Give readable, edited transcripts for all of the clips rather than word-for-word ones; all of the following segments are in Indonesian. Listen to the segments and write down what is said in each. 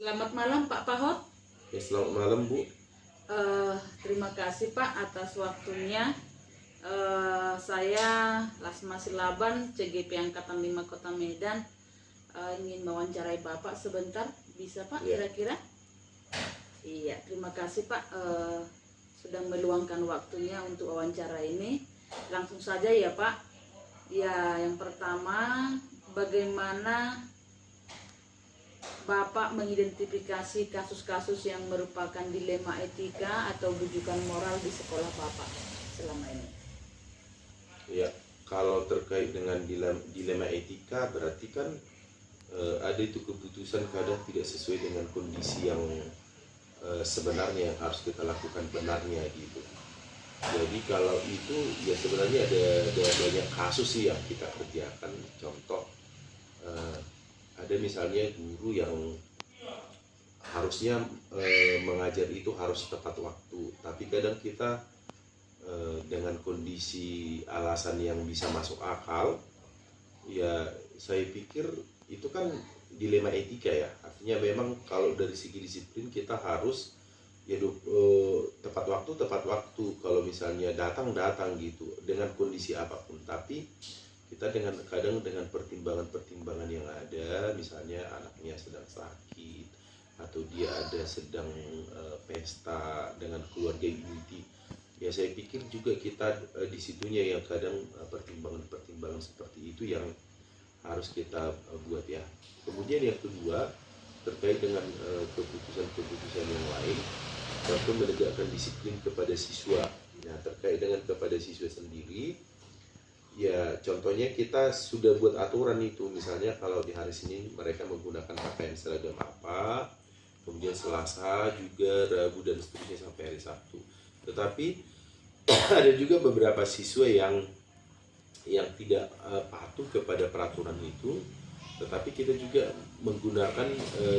Selamat malam Pak Pahot. Ya, selamat malam Bu. Terima kasih Pak atas waktunya. Saya Lasma Silaban, CGP Angkatan 5 Kota Medan, ingin mewawancarai Bapak sebentar. Bisa Pak Ya. kira-kira? Iya, terima kasih Pak sudah meluangkan waktunya untuk wawancara ini. Langsung saja ya Pak. Ya, yang pertama, bagaimana Bapak mengidentifikasi kasus-kasus yang merupakan dilema etika atau bujukan moral di sekolah Bapak selama ini? Ya, kalau terkait dengan dilema etika berarti kan ada itu keputusan kadang tidak sesuai dengan kondisi yang sebenarnya yang harus kita lakukan benarnya gitu. Jadi kalau itu ya sebenarnya ada banyak kasus sih yang kita kerjakan. Contoh ada misalnya guru yang harusnya mengajar itu harus tepat waktu, tapi kadang kita dengan kondisi alasan yang bisa masuk akal, ya saya pikir itu kan dilema etika ya. Artinya memang kalau dari segi disiplin kita harus ya tepat waktu kalau misalnya datang gitu dengan kondisi apapun. Tapi kita kadang dengan pertimbangan yang ada, misalnya anaknya sedang sakit atau dia ada sedang pesta dengan keluarga inti, ya saya pikir juga kita di situnya yang kadang pertimbangan seperti itu yang harus kita buat ya. Kemudian yang kedua terkait dengan keputusan-keputusan yang lain, contoh menegakkan disiplin kepada siswa. Nah, terkait dengan kepada siswa sendiri, ya contohnya kita sudah buat aturan itu, misalnya kalau di hari Senin mereka menggunakan pakaian seragam apa, kemudian Selasa juga, Rabu dan seterusnya sampai hari Sabtu. Tetapi ada juga beberapa siswa yang tidak patuh kepada peraturan itu, tetapi kita juga menggunakan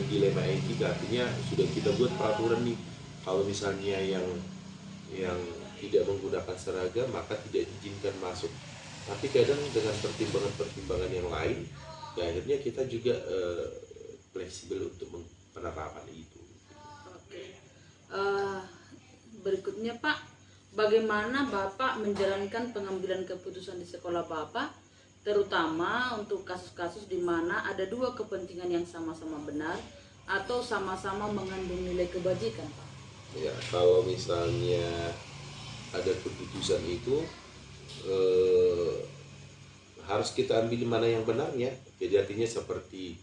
dilema etika. Artinya sudah kita buat peraturan nih, kalau misalnya yang tidak menggunakan seragam maka tidak diizinkan masuk. Tapi kadang dengan pertimbangan-pertimbangan yang lain, ya akhirnya kita juga fleksibel untuk penerapan itu. Oke. Berikutnya Pak, bagaimana Bapak menjalankan pengambilan keputusan di sekolah Bapak, terutama untuk kasus-kasus di mana ada dua kepentingan yang sama-sama benar atau sama-sama mengandung nilai kebajikan, Pak? Ya, kalau misalnya ada keputusan itu harus kita ambil mana yang benarnya. Jadi artinya seperti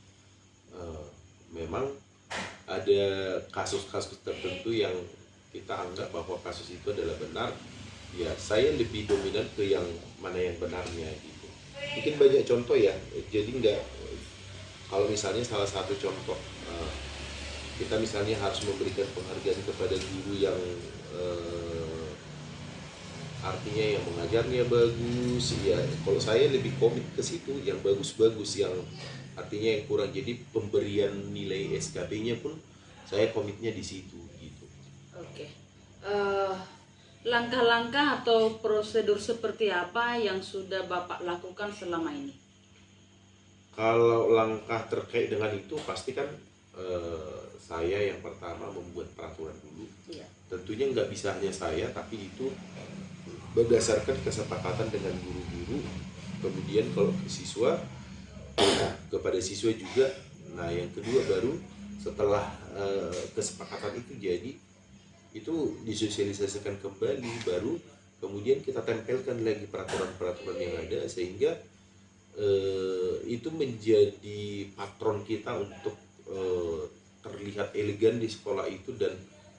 memang ada kasus-kasus tertentu yang kita anggap bahwa kasus itu adalah benar, ya saya lebih dominan ke yang mana yang benarnya gitu. Mungkin banyak contoh ya, jadi nggak, kalau misalnya salah satu contoh kita misalnya harus memberikan penghargaan kepada guru yang artinya yang mengajarnya bagus, ya kalau saya lebih komit ke situ yang bagus-bagus, yang artinya yang kurang, jadi pemberian nilai SKP-nya pun saya komitnya di situ gitu. Oke. Langkah-langkah atau prosedur seperti apa yang sudah Bapak lakukan selama ini? Kalau langkah terkait dengan itu pasti kan saya yang pertama membuat peraturan dulu. Iya. Tentunya nggak bisa hanya saya, tapi itu berdasarkan kesepakatan dengan guru-guru, kemudian kalau ke siswa, kepada siswa juga. Nah yang kedua baru setelah kesepakatan itu jadi, itu disosialisasikan kembali, baru kemudian kita tempelkan lagi peraturan-peraturan yang ada, sehingga itu menjadi patron kita untuk terlihat elegan di sekolah itu dan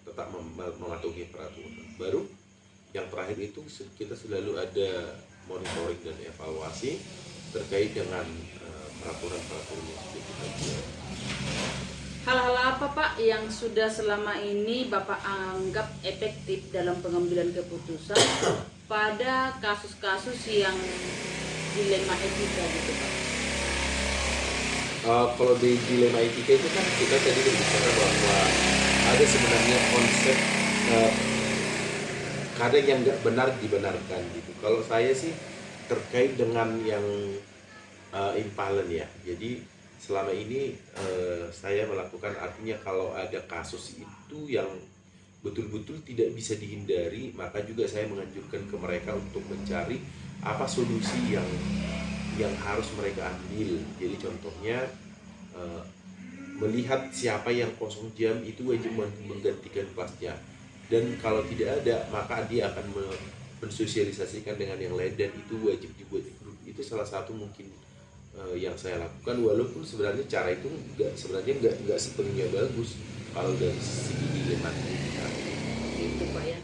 tetap mematuhi peraturan. Baru yang terakhir itu kita selalu ada monitoring dan evaluasi terkait dengan peraturan-peraturan yang sudah kita buat. Hal-hal apa Pak yang sudah selama ini Bapak anggap efektif dalam pengambilan keputusan pada kasus-kasus yang dilema etika gitu Pak? Kalau di dilema etika itu kan kita tadi berbicara bahwa ada sebenarnya konsep kadang yang nggak benar dibenarkan gitu. Kalau saya sih terkait dengan yang impalen ya, jadi selama ini saya melakukan, artinya kalau ada kasus itu yang betul-betul tidak bisa dihindari, maka juga saya menganjurkan ke mereka untuk mencari apa solusi yang harus mereka ambil. Jadi contohnya melihat siapa yang kosong jam itu wajib menggantikan kelasnya, dan kalau tidak ada maka dia akan mensosialisasikan dengan yang lain, dan itu wajib dibuat di grup. Itu salah satu mungkin yang saya lakukan, walaupun sebenarnya cara itu nggak sepenuhnya bagus kalau dari segi dilematika. Itu Pak ya.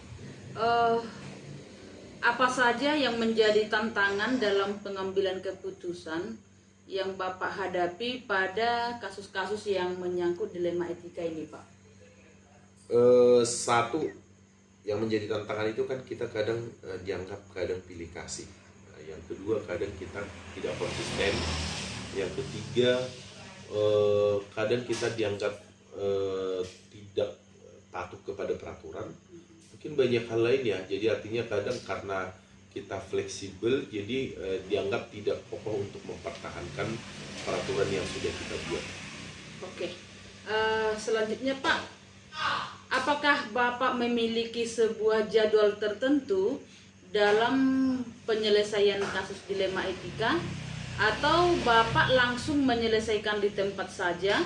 Apa saja yang menjadi tantangan dalam pengambilan keputusan yang Bapak hadapi pada kasus-kasus yang menyangkut dilema etika ini, Pak? Satu yang menjadi tantangan itu kan kita kadang dianggap kadang pilih kasih. Nah, yang kedua kadang kita tidak konsisten. Yang ketiga kadang kita dianggap tidak patuh kepada peraturan. Mungkin banyak hal lain ya. Jadi artinya kadang karena kita fleksibel, jadi dianggap tidak kokoh untuk mempertahankan peraturan yang sudah kita buat. Oke. Selanjutnya Pak, apakah Bapak memiliki sebuah jadwal tertentu dalam penyelesaian kasus dilema etika, atau Bapak langsung menyelesaikan di tempat saja,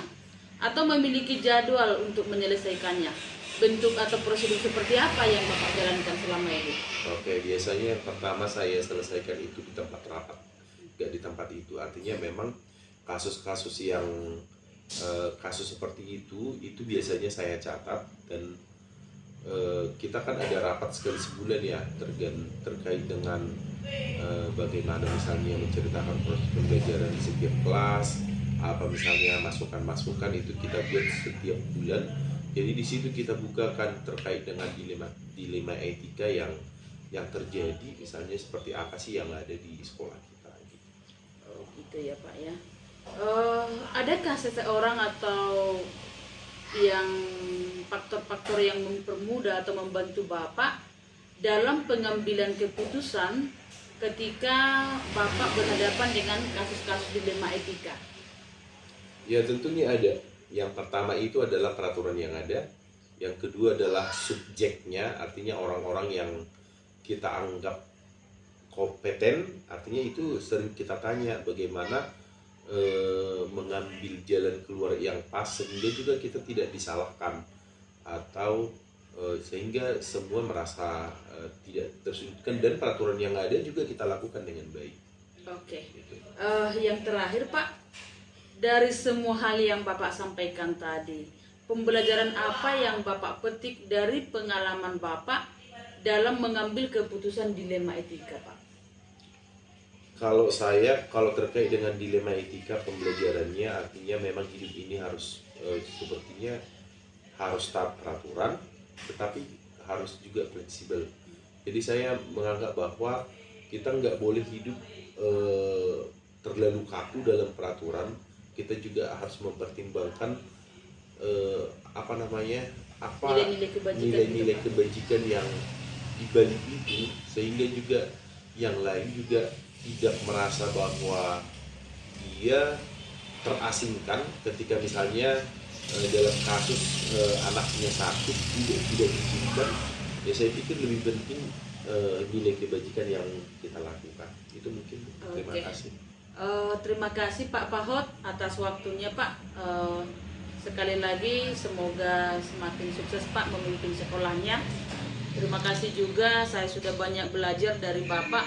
atau memiliki jadwal untuk menyelesaikannya? Bentuk atau prosedur seperti apa yang Bapak jalankan selama ini? Oke, biasanya yang pertama saya selesaikan itu di tempat rapat, nggak di tempat itu. Artinya memang kasus-kasus yang kasus seperti itu biasanya saya catat, dan kita kan ada rapat sekali sebulan ya, terkait dengan bagaimana misalnya menceritakan proses pembelajaran di setiap kelas, apa misalnya masukan-masukan itu kita buat setiap bulan. Jadi di situ kita bukakan terkait dengan dilema etika yang terjadi, misalnya seperti apa sih yang ada di sekolah kita. Oh, gitu ya Pak ya. Adakah seseorang atau yang faktor-faktor yang mempermudah atau membantu Bapak dalam pengambilan keputusan ketika Bapak berhadapan dengan kasus-kasus dilema etika? Ya tentunya ada. Yang pertama itu adalah peraturan yang ada. Yang kedua adalah subjeknya, artinya orang-orang yang kita anggap kompeten. Artinya itu sering kita tanya bagaimana mengambil jalan keluar yang pas sehingga juga kita tidak disalahkan, atau sehingga semua merasa tidak tersudutkan, dan peraturan yang ada juga kita lakukan dengan baik. Oke. Gitu. Yang terakhir Pak, dari semua hal yang Bapak sampaikan tadi, pembelajaran apa yang Bapak petik dari pengalaman Bapak dalam mengambil keputusan dilema etika, Pak? Kalau terkait dengan dilema etika, pembelajarannya artinya memang hidup ini harus sepertinya harus taat peraturan, tetapi harus juga fleksibel. Jadi saya menganggap bahwa kita nggak boleh hidup terlalu kaku dalam peraturan. Kita juga harus mempertimbangkan nilai-nilai kebajikan yang dibalik itu, sehingga juga yang lain juga tidak merasa bahwa dia terasingkan ketika misalnya dalam kasus anaknya sakit tidak diizinkan. Ya saya pikir lebih penting nilai kebajikan yang kita lakukan. Itu mungkin. Terima kasih. Terima kasih Pak Pahot atas waktunya Pak. Sekali lagi semoga semakin sukses Pak memimpin sekolahnya. Terima kasih juga, saya sudah banyak belajar dari Bapak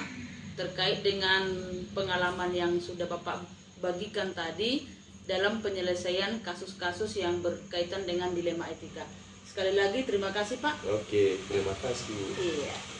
terkait dengan pengalaman yang sudah Bapak bagikan tadi dalam penyelesaian kasus-kasus yang berkaitan dengan dilema etika. Sekali lagi terima kasih Pak. Oke, terima kasih. Iya.